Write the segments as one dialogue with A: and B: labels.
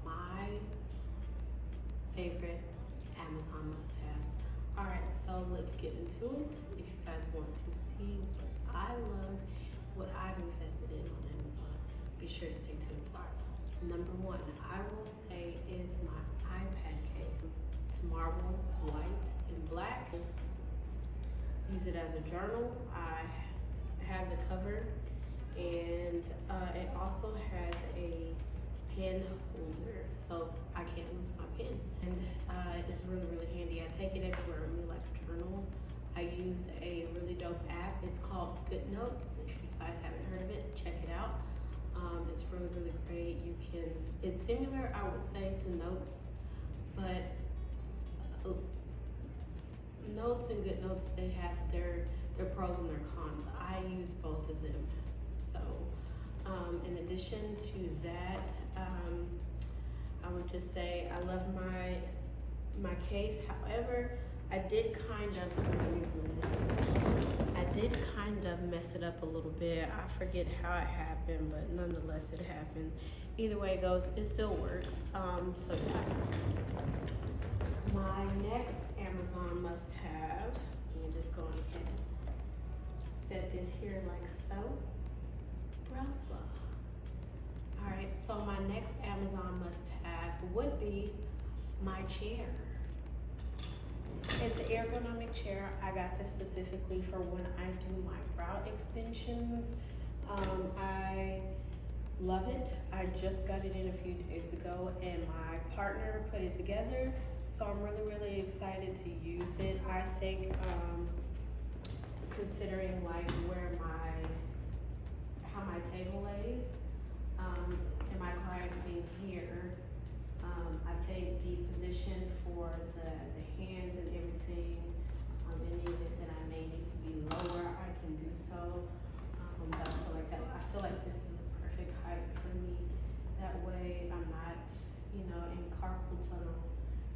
A: my favorite Amazon must-haves. All right, so let's get into it. If you guys want to see what I love, what I've invested in on Amazon, be sure to stay tuned. Sorry. Number one, I will say is my iPad case. It's marble, white, and black. Use it as a journal. I have the cover, and it also has a pen holder, so I can't lose my pen. And it's really, really handy. I take it everywhere with me like a journal. I use a really dope app. It's called Good Notes. If you guys haven't heard of it, check it out. It's really, really great. It's similar, I would say, to Notes, but Notes and Good Notes, they have their pros and their cons. I use both of them. So in addition to that, I would just say I love my case. However, I did kind of mess it up a little bit. I forget how it happened, but nonetheless it happened. Either way it goes, it still works. So yeah. My next Amazon must-have, let me just go ahead and set this here like so. Broūūs Spa. All right, so my next Amazon must-have would be my chair. It's an ergonomic chair. I got this specifically for when I do my brow extensions. I love it. I just got it in a few days ago, and my partner put it together. So I'm really, really excited to use it. I think, considering like how my table lays, and my client being here, I think the position for the hands and everything, in the event that I may need to be lower, I can do so. I feel like this is the perfect height for me. That way I'm not, in carpal tunnel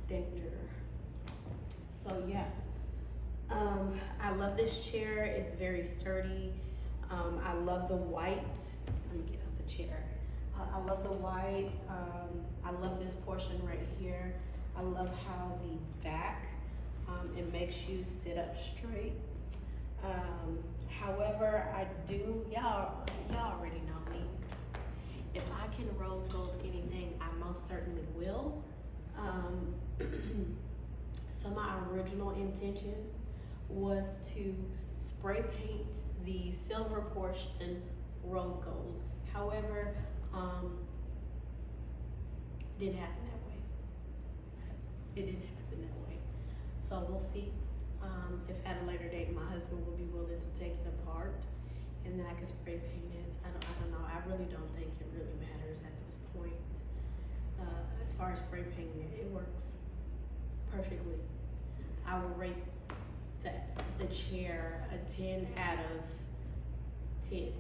A: danger. So yeah, I love this chair. It's very sturdy. I love the white. Let me get out the chair. I love the white. I love this portion right here. I love how the back, it makes you sit up straight. However, I do, y'all already know me. If I can rose gold anything, I most certainly will. So my original intention was to spray paint the silver portion rose gold. However, didn't happen that way. It didn't happen that way. So we'll see if at a later date my husband will be willing to take it apart and then I can spray paint it. I don't know. I really don't think it really matters at this point. As far as spray painting it works perfectly. I will rate the chair a 10 out of 10.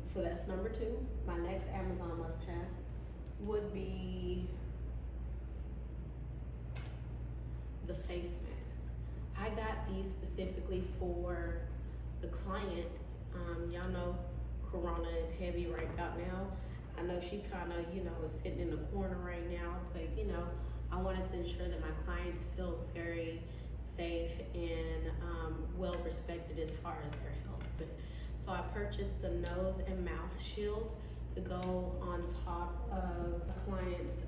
A: So that's number two. My next Amazon must-have would be the face mask. I got these specifically for the clients. Y'all know Corona is heavy right about now. I know she kind of, is sitting in the corner right now, but I wanted to ensure that my clients feel very safe and well respected as far as their health. So I purchased the nose and mouth shield to go on top of the client's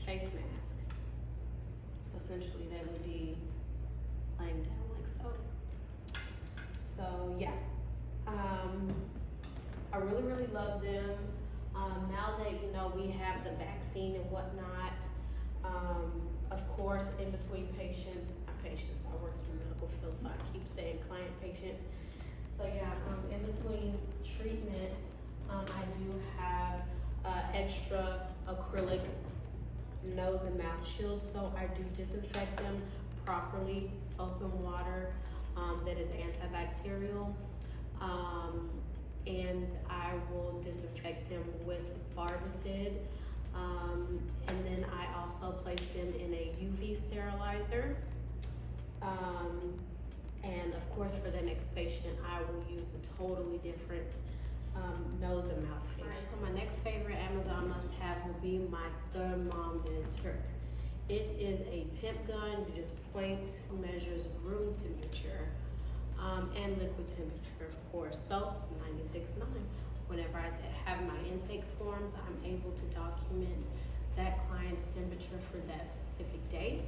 A: face mask. So essentially they would be laying down like so. So yeah, I really, really love them. Now that we have the vaccine and whatnot, of course, in between patients, not patients, I work in the medical field, so I keep saying client, patient. So yeah, in between treatments, I do have extra acrylic nose and mouth shields, so I do disinfect them properly, soap and water that is antibacterial. And I will disinfect them with barbicide, and then I also place them in a UV sterilizer. And of course, for the next patient, I will use a totally different nose and mouth fix. Alright, so my next favorite Amazon must-have will be my thermometer. It is a temp gun. You just point, measures room temperature and liquid temperature, of course. So 96.9. Whenever I have my intake forms, I'm able to document that client's temperature for that specific day.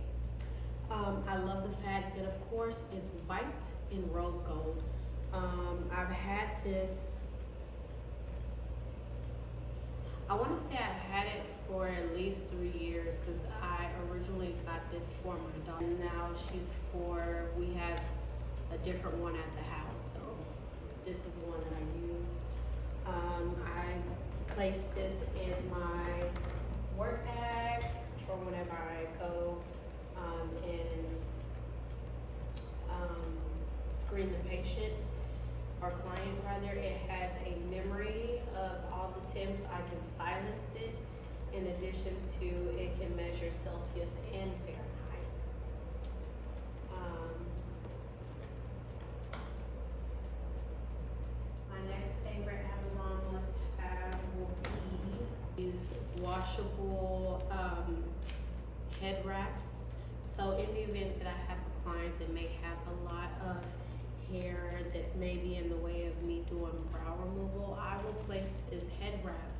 A: I love the fact that, of course, it's white and rose gold. I've had this, I want to say I've had it for at least 3 years because I originally got this for my daughter. Now she's 4. We have a different one at the house, so this is the one that I use. I place this in my work bag for whenever I go and screen the patient or client rather. It has a memory of all the temps. I can silence it. In addition to, it can measure Celsius and Fahrenheit. My next favorite Amazon must-have will be these washable head wraps. So in the event that I have a client that may have a lot of hair that may be in the way of me doing brow removal, I will place this head wrap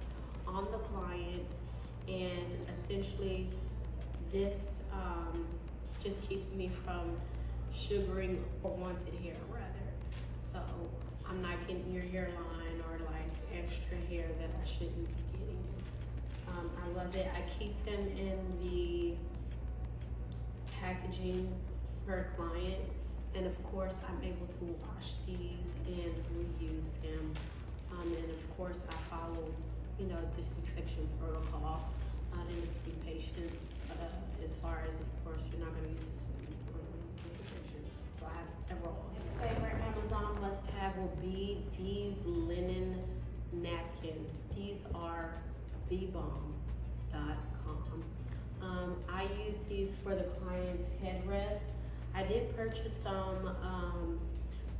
A: on the client, and essentially this just keeps me from sugaring unwanted hair rather. So I'm not getting your hairline or like extra hair that I shouldn't be getting. I love it. I keep them in the packaging per client, and of course I'm able to wash these and reuse them. And of course I follow, disinfection protocol in between patients, as far as, of course, you're not going to use this in patient. So I have several. Next favorite Amazon must-have will be these linen napkins. These are thebomb.com. I use these for the client's headrest. I did purchase some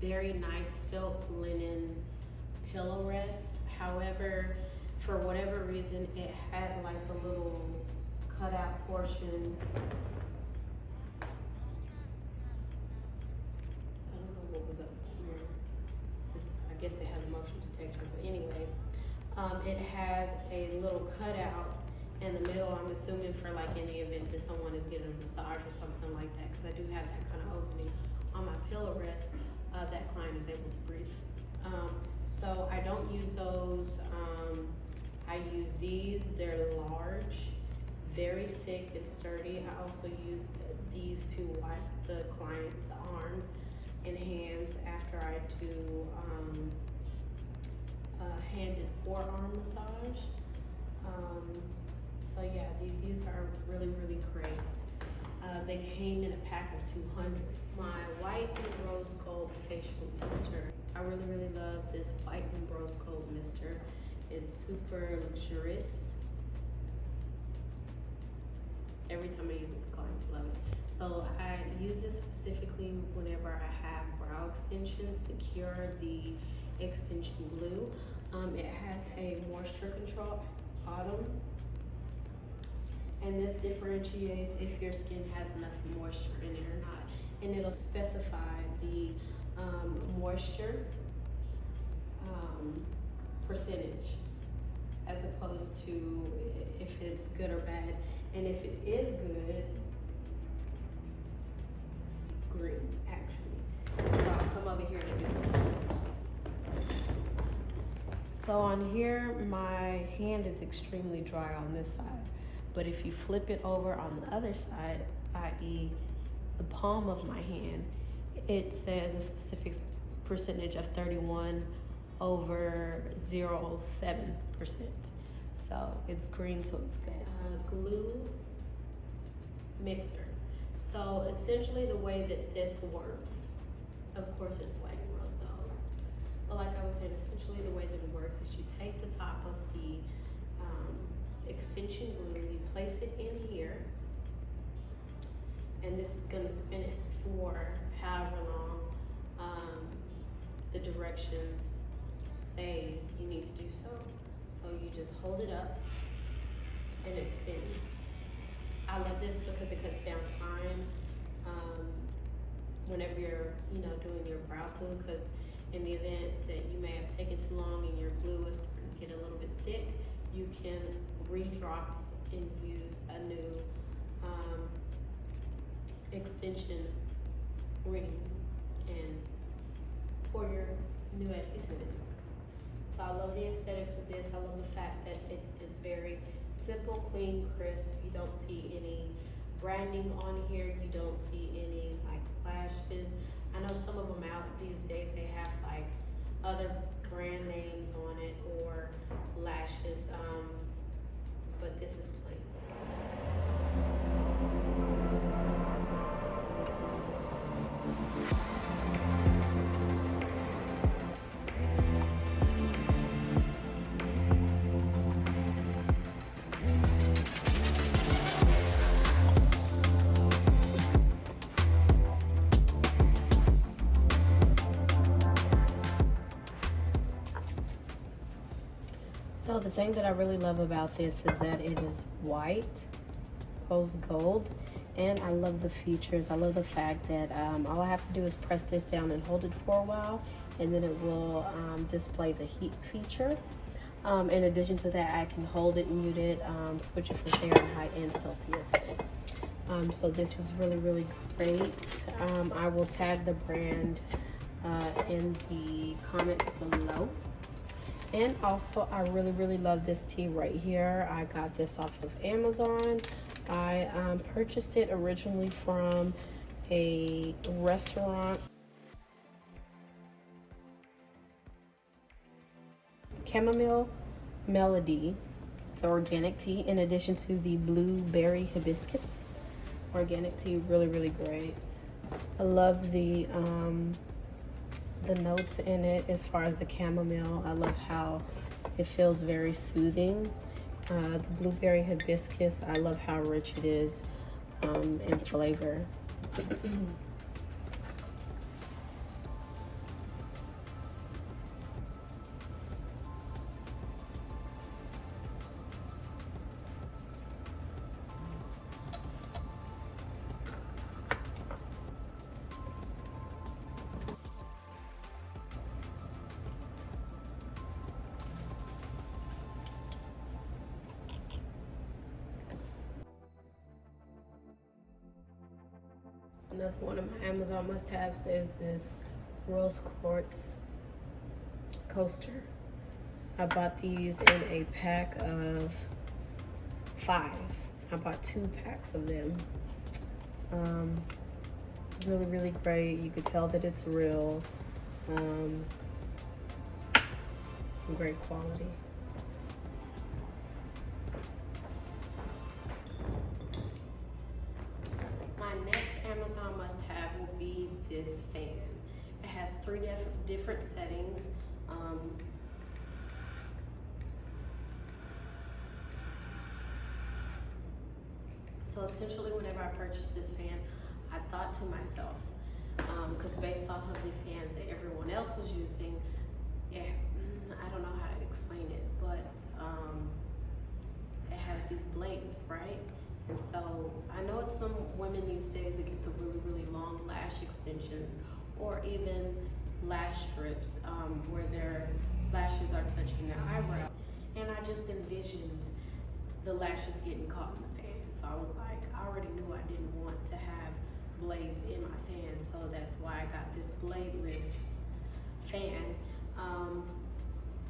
A: very nice silk linen pillow rest. However, for whatever reason, it had like a little cutout portion. I don't know what was up there. I guess it has motion detector, but anyway, it has a little cutout in the middle. I'm assuming for like in the event that someone is getting a massage or something like that, because I do have that kind of opening on my pillow rest, that client is able to breathe. So I don't use those. I use these. They're large, very thick and sturdy. I also use these to wipe the client's arms and hands after I do hand and forearm massage. So yeah, these are really, really great. They came in a pack of 200. My white and rose gold facial mister. I really, really love this white and rose gold mister. It's super luxurious. Every time I use it, the clients love it. So I use this specifically whenever I have brow extensions to cure the extension glue. It has a moisture control at the bottom. And this differentiates if your skin has enough moisture in it or not. And it'll specify the moisture percentage as opposed to if it's good or bad. And if it is good, green actually. So I'll come over here to do that. So on here, my hand is extremely dry on this side. But if you flip it over on the other side, i.e. the palm of my hand, it says a specific percentage of 31 over 0.7%. So it's green, so it's good. Glue mixer. So essentially the way that this works, of course it's white and rose gold. But like I was saying, essentially the way that it works is you take the top of the extension glue, you place it in here, and this is going to spin it for however long the directions say you need to do so. So you just hold it up and it spins. I love this because it cuts down time whenever you're, doing your brow glue, because in the event that you may have taken too long and your glue is starting to get a little bit thick, you can re-drop and use a new extension ring and pour your new adhesive in. So I love the aesthetics of this. I love the fact that it is very simple, clean, crisp. You don't see any branding on here. You don't see any like lashes. I know some of them out these days, they have like other brand names on it or lashes, but this is plain. So the thing that I really love about this is that it is white, rose gold, and I love the features. I love the fact that all I have to do is press this down and hold it for a while, and then it will display the heat feature. In addition to that, I can hold it, mute it, switch it for Fahrenheit and Celsius. So this is really, really great. I will tag the brand in the comments below. And also, I really, really love this tea right here. I got this off of Amazon. I purchased it originally from a restaurant. Chamomile Melody. It's organic tea in addition to the blueberry hibiscus. Organic tea, really, really great. I love the notes in it as far as the chamomile. I love how it feels very soothing. The blueberry hibiscus, I love how rich it is in flavor. Another one of my Amazon must-haves is this rose quartz coaster. I bought these in a pack of 5. I bought 2 packs of them. Really, really great. You could tell that it's real. Great quality. My next Amazon must-have will be this fan. It has 3 different settings. So essentially, whenever I purchased this fan, I thought to myself, because based off of the fans that everyone else was using, I don't know how to explain it, but it has these blades, right? And so I know it's some women these days that get the really, really long lash extensions or even lash strips where their lashes are touching their eyebrows. And I just envisioned the lashes getting caught in the fan. So I was like, I already knew I didn't want to have blades in my fan. So that's why I got this bladeless fan.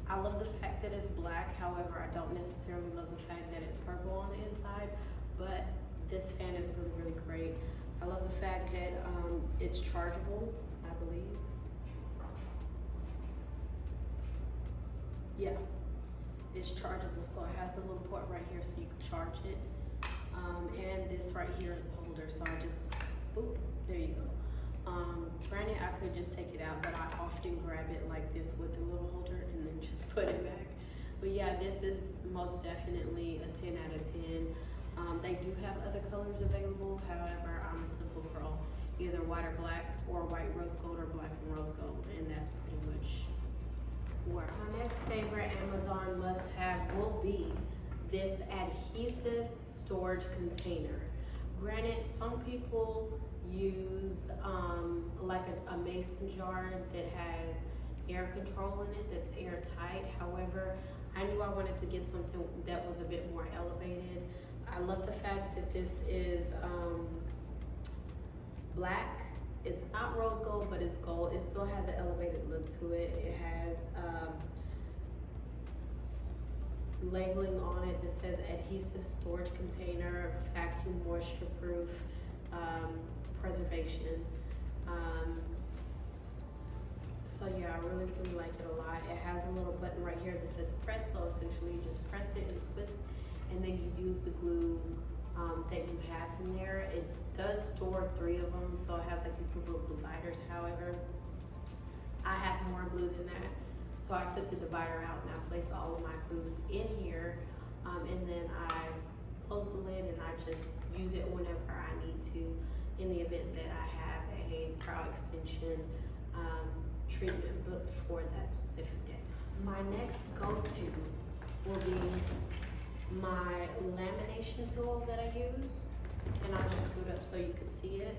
A: I love the fact that it's black. However, I don't necessarily love the fact that it's purple on the inside. But this fan is really, really great. I love the fact that it's chargeable, I believe. Yeah, it's chargeable. So it has the little port right here so you can charge it. And this right here is the holder. So I just, boop, there you go. Granted, I could just take it out, but I often grab it like this with the little holder and then just put it back. But yeah, this is most definitely a 10 out of 10. They do have other colors available. However, I'm a simple girl, either white or black, or white rose gold or black and rose gold, and that's pretty much where. My next favorite Amazon Amazon must-have will be this adhesive storage container. Granted, some people use like a mason jar that has air control in it, that's airtight. However, I knew I wanted to get something that was a bit more elevated. I love the fact that this is black. It's not rose gold, but it's gold. It still has an elevated look to it. It has labeling on it that says adhesive storage container, vacuum moisture proof, preservation. So yeah, I really like it a lot. It has a little button right here that says press, so essentially you just press it and twist, and then you use the glue that you have in there. It does store 3 of them, so it has like these little dividers. However, I have more glue than that, so I took the divider out and I placed all of my glues in here, and then I close the lid and I just use it whenever I need to, in the event that I have a brow extension treatment booked for that specific day. My next go-to will be my lamination tool that I use, and I'll just scoot up so you can see it.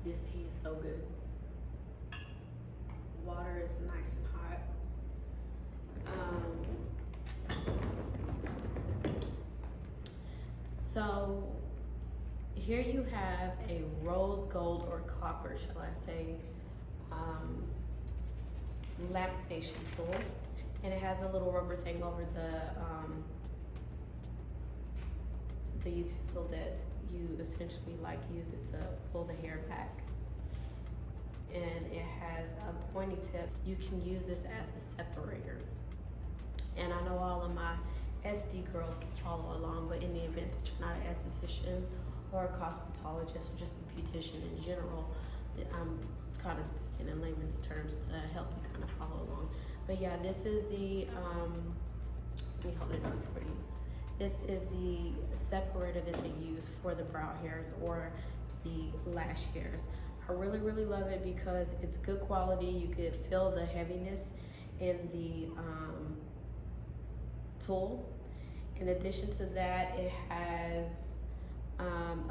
A: This tea is so good. Water is nice and hot. So here you have a rose gold or copper, shall I say, lamination tool, and it has a little rubber thing over the utensil that you essentially like use it to pull the hair back, and it has a pointy tip. You can use this as a separator, and I know all of my SD girls can follow along, but in the event that you're not an esthetician or a cosmetologist or just a beautician in general, I'm kind of speaking in layman's terms to help you kind of follow along. But yeah, this is the, let me hold it up for you. This is the separator that they use for the brow hairs or the lash hairs. I really love it because it's good quality. You could feel the heaviness in the tool. In addition to that, it has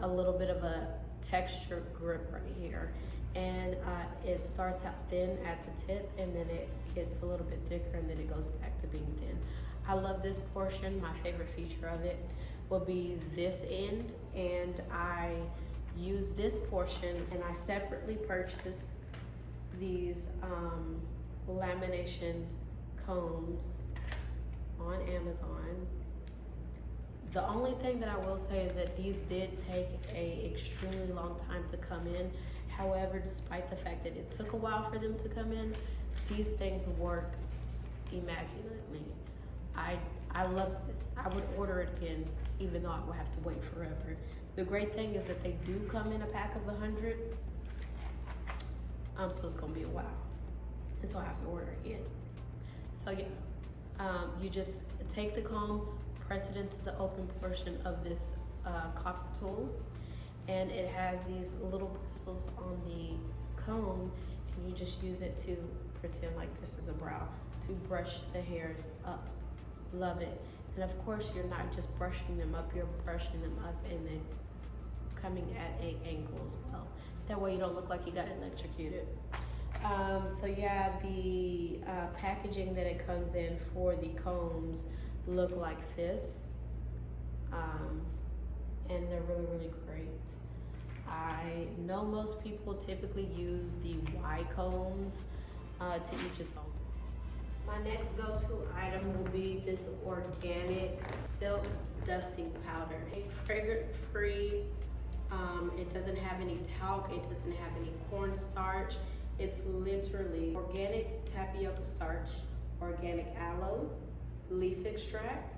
A: a little bit of a textured grip right here, and it starts out thin at the tip, and then it gets a little bit thicker, and then it goes back to being thin. I love this portion. My favorite feature of it will be this end, and I use this portion, and I separately purchased these lamination combs on Amazon. The only thing that I will say is that these did take a extremely long time to come in. However, despite the fact that it took a while for them to come in, these things work immaculately. I love this. I would order it again, even though I would have to wait forever. The great thing is that they do come in a pack of 100, so it's gonna be a while until I have to order again. So yeah, you just take the comb, press it into the open portion of this copper tool, and it has these little bristles on the comb, and you just use it to pretend like this is a brow, to brush the hairs up. Love it. And of course, you're not just brushing them up, you're brushing them up and then coming at an angle as well. That way you don't look like you got electrocuted. So yeah, the packaging that it comes in for the combs look like this, and they're really great. I know most people typically use the Y combs, to each his own. My next go-to item will be this organic silk dusting powder. It's fragrance-free. It doesn't have any talc. It doesn't have any cornstarch. It's literally organic tapioca starch, organic aloe, leaf extract,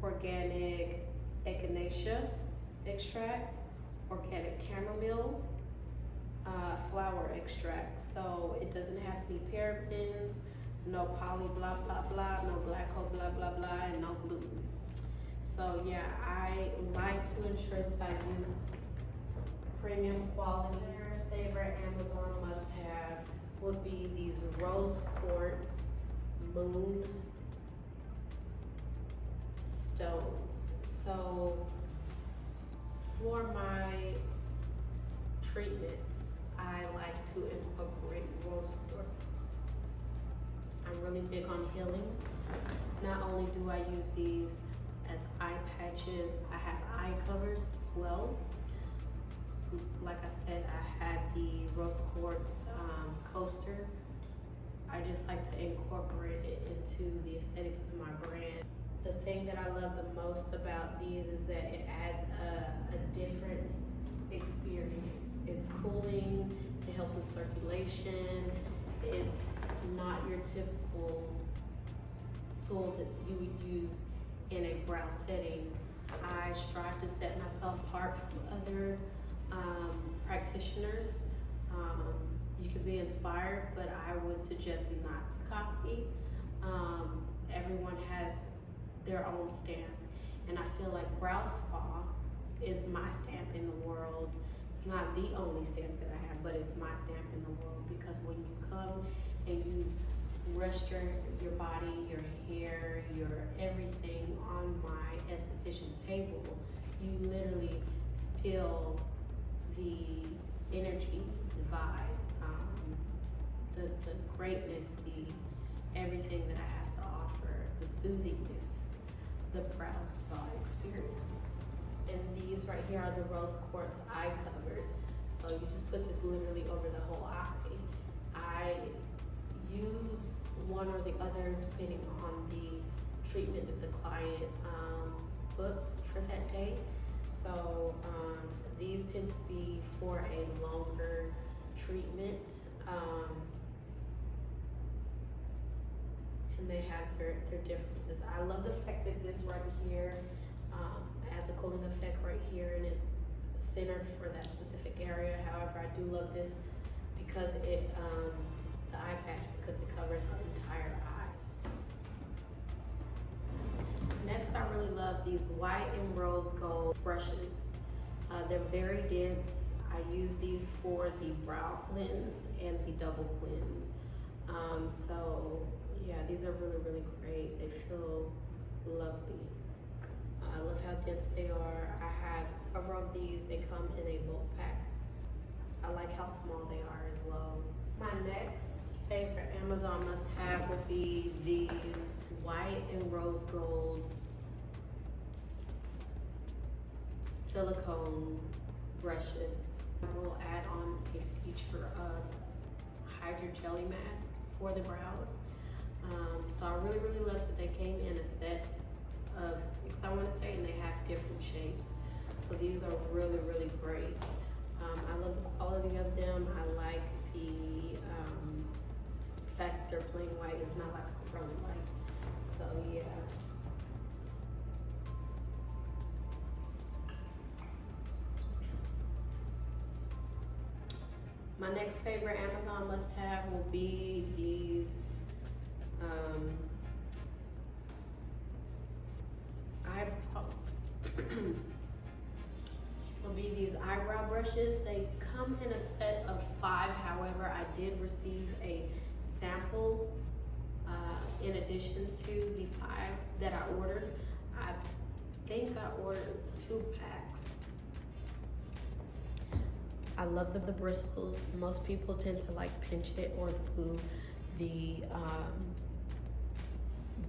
A: organic echinacea extract, organic chamomile, flower extract. So it doesn't have any parabens, no poly blah blah blah, no glycol blah blah blah, and no gluten. So yeah, I like to ensure that I use premium quality. Favorite Amazon would be these rose quartz moon stones. So for my treatments, I like to incorporate rose quartz. I'm really big on healing. Not only do I use these as eye patches, I have eye covers as well. Like I said, I had the rose quartz coaster. I just like to incorporate it into the aesthetics of my brand. The thing that I love the most about these is that it adds a different experience. It's cooling, it helps with circulation. It's not your typical tool that you would use in a brow setting. I strive to set myself apart from other practitioners. You can be inspired, but I would suggest not to copy. Everyone has their own stamp, and I feel like Broūūs Spa is my stamp in the world. It's not the only stamp that I have, but it's my stamp in the world, because when you come and you rest your body, your hair, your everything on my esthetician table, you literally feel the energy, the vibe, the greatness, the everything that I have to offer, the soothingness, the Broūūs Spa experience. And these right here are the rose quartz eye covers. So you just put this literally over the whole eye. I use one or the other depending on the treatment that the client booked for that day. So these tend to be for a longer treatment. And they have their differences. I love the fact that this right here adds a cooling effect right here, and it's centered for that specific area. However, I do love this because it, the eye patch, because it covers the entire eye. Next, I really love these white and rose gold brushes. They're very dense. I use these for the brow cleanse and the double cleanse. So yeah, these are really, really great. They feel lovely. I love how dense they are. I have several of these. They come in a bulk pack. I like how small they are as well. My next favorite Amazon must-have would be these white and rose gold silicone brushes. I will add on a feature of Hydra Jelly Mask for the brows. So I really, really love that they came in a set of 6, I want to say, and they have different shapes. So these are really, really great. I love the quality of them. I like the fact that they're plain white. It's not like a pearly white. So yeah. My next favorite Amazon must-have will be these eyebrow brushes. They come in a set of 5. However, I did receive a sample in addition to the 5 that I ordered. I think I ordered 2 packs. I love the bristles. Most people tend to like pinch it or glue the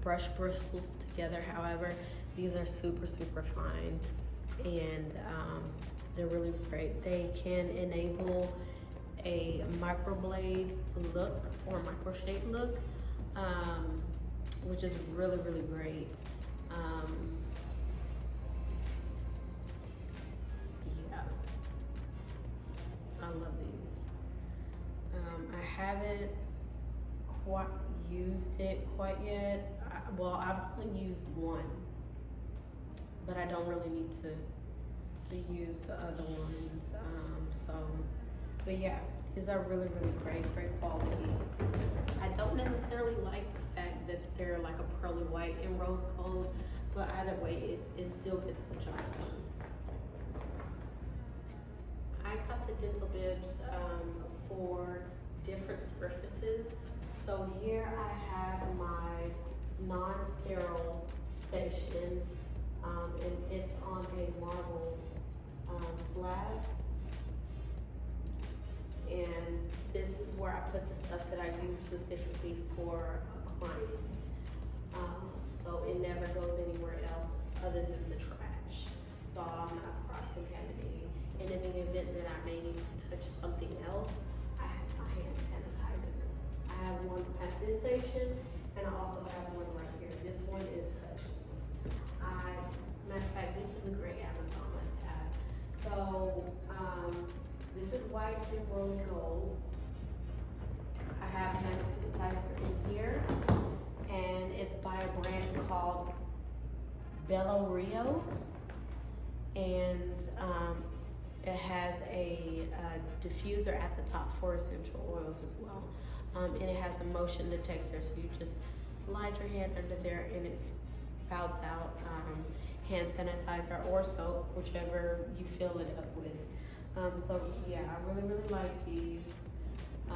A: brush bristles together. However, these are super, super fine, and they're really great. They can enable a microblade look or micro-shade look, which is really, really great. Yeah, I love these. I haven't quite used it quite yet. Well, I've only used one, but I don't really need to use the other ones. But yeah, these are really, really great quality. I don't necessarily like the fact that they're like a pearly white and rose gold, but either way, it still gets the job done. I got the dental bibs for different surfaces. So here I have my non-sterile station, and it's on a marble slab. And this is where I put the stuff that I use specifically for clients. So it never goes anywhere else other than the trash. So I'm not cross-contaminating. And in the event that I may need to touch something else, I have my hand sanitizer. I have one at this station, and I also have one right here. This one is touchless. Matter of fact, this is a great Amazon must-have. So this is white and rose gold. I have hand sanitizer in here, and it's by a brand called Rio, and it has a diffuser at the top for essential oils as well. And it has a motion detector, so you just slide your hand under there and it spouts out hand sanitizer or soap, whichever you fill it up with. So yeah, I really like these. I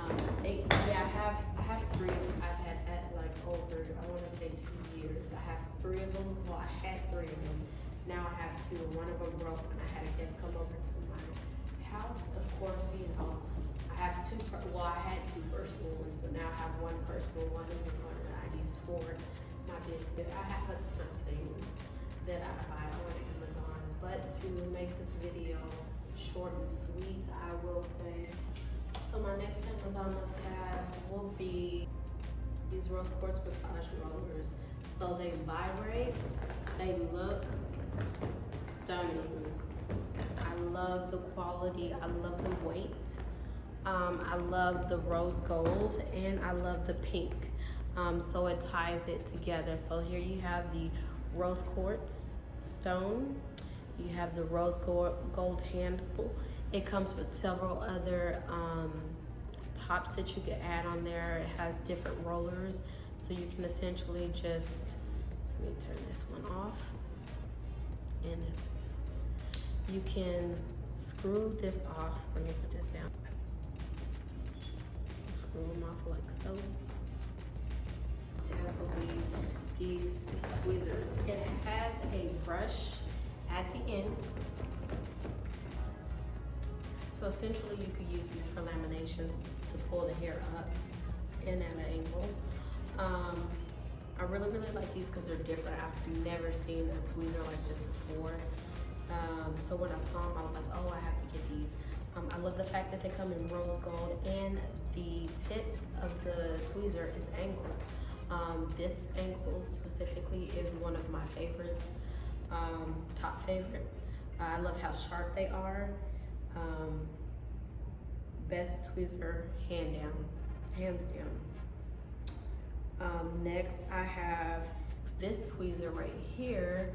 A: have three. I've had at like over, I want to say 2 years. I have three of them. Well, I had three of them. Now I have two. One of them broke when I had a guest come over to my house. Of course, you know, I have two. Well, I had two personal ones, but now I have one personal one and one that I use for my business. I have a ton of things that I buy on Amazon. But to make this video short and sweet, I will say, so my next Amazon must-haves will be these rose quartz massage rollers. So they vibrate, they look stunning. I love the quality, I love the weight. I love the rose gold, and I love the pink. So it ties it together. So here you have the rose quartz stone. You have the rose gold handle. It comes with several other tops that you can add on there. It has different rollers, so you can essentially just, let me turn this one off, and this one. You can screw this off. Let me put this down. Screw them off like so. This will be these tweezers. It has a brush at the end. So essentially you could use these for lamination to pull the hair up and at an angle. I really like these because they're different. I've never seen a tweezer like this before. So when I saw them, I was like, oh, I have to get these. I love the fact that they come in rose gold, and the tip of the tweezer is angled. This angle specifically is one of my favorites, top favorite. I love how sharp they are. Best tweezer hands down. Next I have this tweezer right here.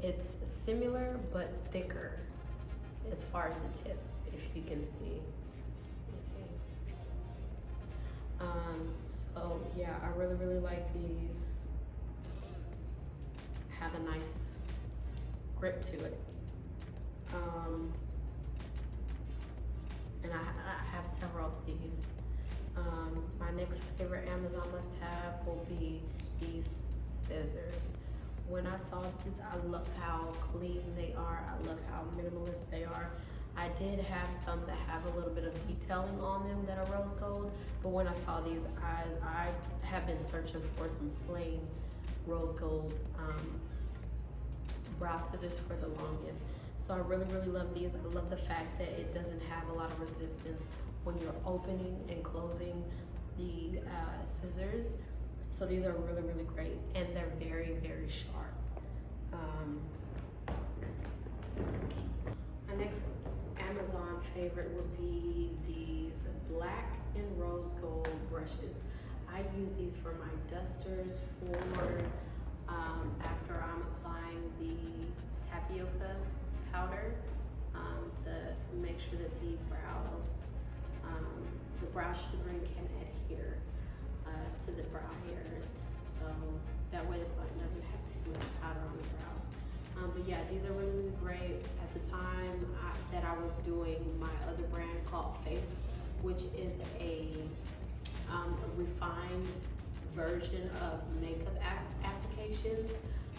A: It's similar but thicker as far as the tip, if you can see. So yeah, I really like these. Have a nice grip to it. And I have several of these. My next favorite Amazon must-have will be these scissors. When I saw these, I love how clean they are. I love how minimalist they are. I did have some that have a little bit of detailing on them that are rose gold, but when I saw these, I have been searching for some plain rose gold brow scissors for the longest. So I really love these. I love the fact that it doesn't have a lot of resistance when you're opening and closing the scissors. So these are really great, and they're very sharp. My next Amazon favorite would be these black and rose gold brushes. I use these for my dusters, for after I'm applying the tapioca powder to make sure that the brow sugaring can adhere to the brow hairs, so that way the client doesn't have too much powder on the brows. But yeah, these are really great. At the time that I was doing my other brand called which is a refined version of makeup applications.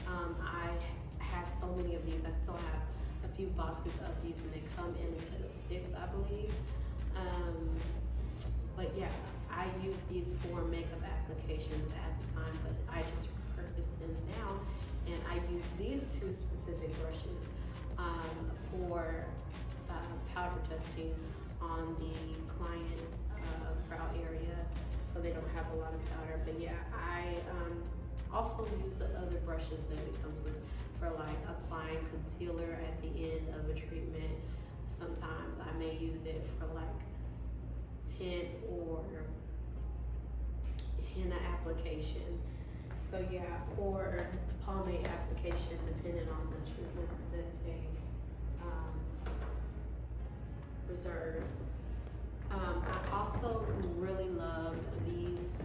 A: I have so many of these. I still have a few boxes of these, and they come in a set of 6, I believe. But yeah, I use these for makeup applications at the time, but I just repurpose them now, and I use these 2 specific brushes for powder dusting on the client's brow area, so they don't have a lot of powder. But yeah, I also use the other brushes that it comes with for like applying concealer at the end of a treatment. Sometimes I may use it for like tint or henna application. So yeah, or pomade application, depending on the treatment that they reserve. I also really love these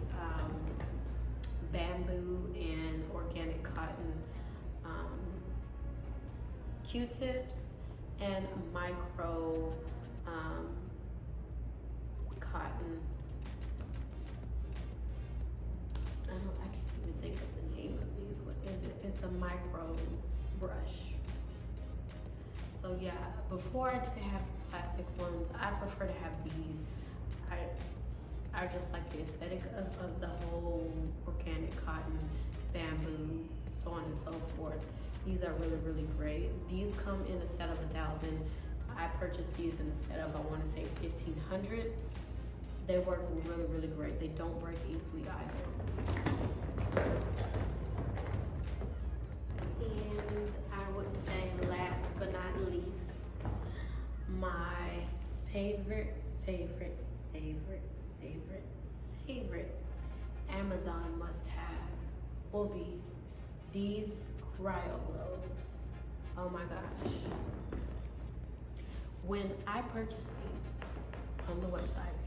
A: bamboo and organic cotton Q-tips and micro cotton. I can't even think of the name of these. What is it? It's a micro brush. So yeah, before I did have the plastic ones, I prefer to have these. I just like the aesthetic of the whole organic cotton, bamboo, so on and so forth. These are really, really great. These come in a set of 1,000. I purchased these in a set of, I want to say 1,500. They work really, really great. They don't break easily either. And I would say last but not least, my favorite Amazon must-have will be these Cryoglobes. Oh my gosh. When I purchased these on the website,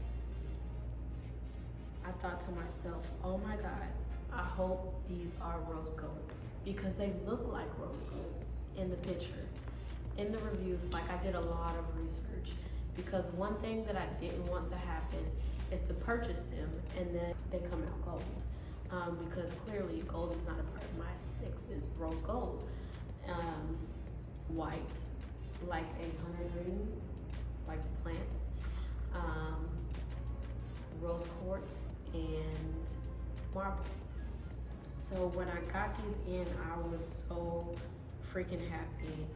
A: I thought to myself, oh my God, I hope these are rose gold, because they look like rose gold in the picture. In the reviews, like I did a lot of research, because one thing that I didn't want to happen is to purchase them and then they come out gold. Because clearly gold is not a part of my aesthetics, it's rose gold. White, like a hunter green, like the plants. Rose quartz and marble. So when I got these in, I was so freaking happy.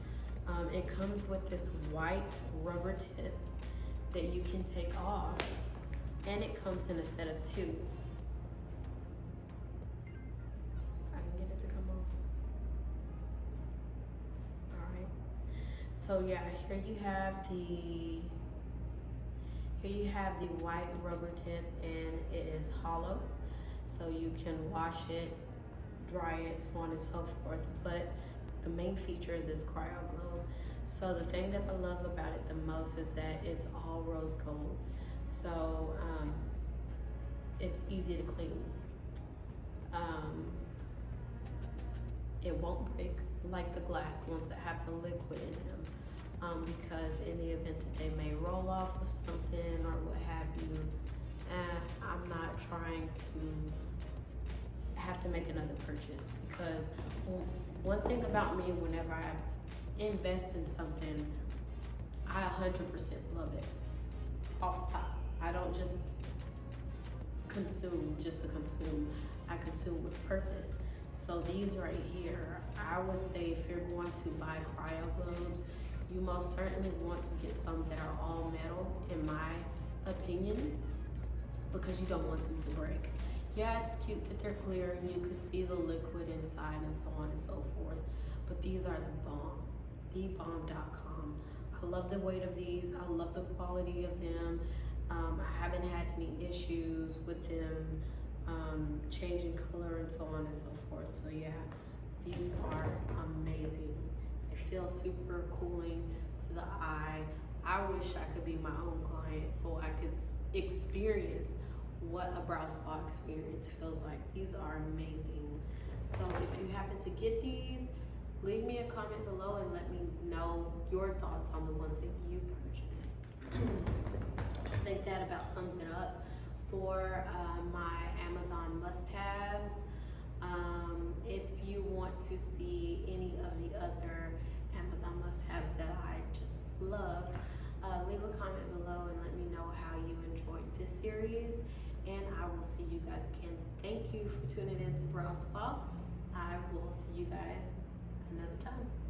A: It comes with this white rubber tip that you can take off, and it comes in a set of 2. I can get it to come off. All right. So yeah, here you have the white rubber tip, and it is hollow, so you can wash it, dry it, so on and so forth. But the main feature is this Cryoglobe. So the thing that I love about it the most is that it's all rose gold. So it's easy to clean. It won't break like the glass ones that have the liquid in them, because in the event that they may roll off of something or what have you, I'm not trying to have to make another purchase, because one thing about me, whenever I invest in something, I 100% love it off the top. I don't just consume just to consume. I consume with purpose. So these right here, I would say if you're going to buy Cryoglobes, you most certainly want to get some that are all metal, in my opinion, because you don't want them to break. Yeah, it's cute that they're clear and you can see the liquid inside and so on and so forth, but these are the bomb, thebomb.com. I love the weight of these. I love the quality of them. I haven't had any issues with them changing color and so on and so forth. So yeah, these are amazing. They feel super cooling to the eye. I wish I could be my own client so I could experience what a brow spa experience feels like. These are amazing. So if you happen to get these, leave me a comment below and let me know your thoughts on the ones that you purchased. think that about sums it up for my Amazon must-haves. If you want to see any of the other Amazon must-haves that I just love, leave a comment below and let me know how you enjoyed this series, and I will see you guys again. Thank you for tuning in to Broūūs Spa. I will see you guys another time.